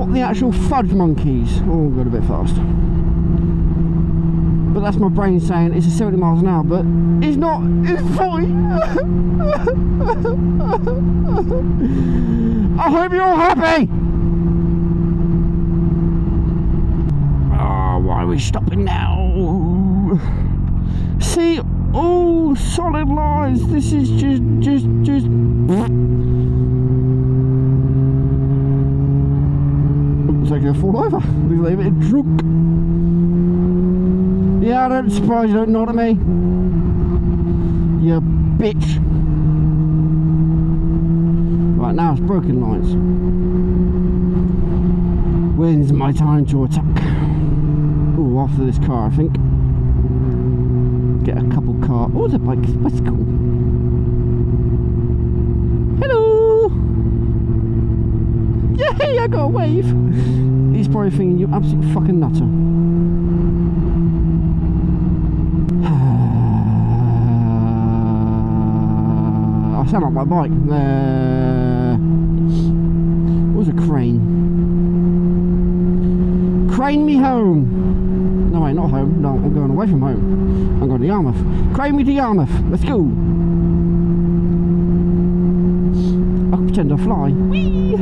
not the actual fudge monkeys. Oh, got a bit fast. But that's my brain saying it's a 70 miles an hour, but it's not, it's 40. I hope you're all happy. Oh, why are we stopping now? See, all solid lines. This is just. Looks like you'll fall over. Looks like a bit drunk. Yeah, I don't surprise you don't nod at me. You bitch. Right, now it's broken lines. When's my time to attack? Oh, after this car, I think. Get a couple car. Oh, it's a bicycle. Hello. Yay, I got a wave. He's probably thinking you absolute fucking nutter. I sound like my bike. What was a crane? Crane me home. No, wait, not home. No, I'm going away from home. I'm going to Yarmouth. Crane me to Yarmouth. Let's go. I can pretend to fly. Whee!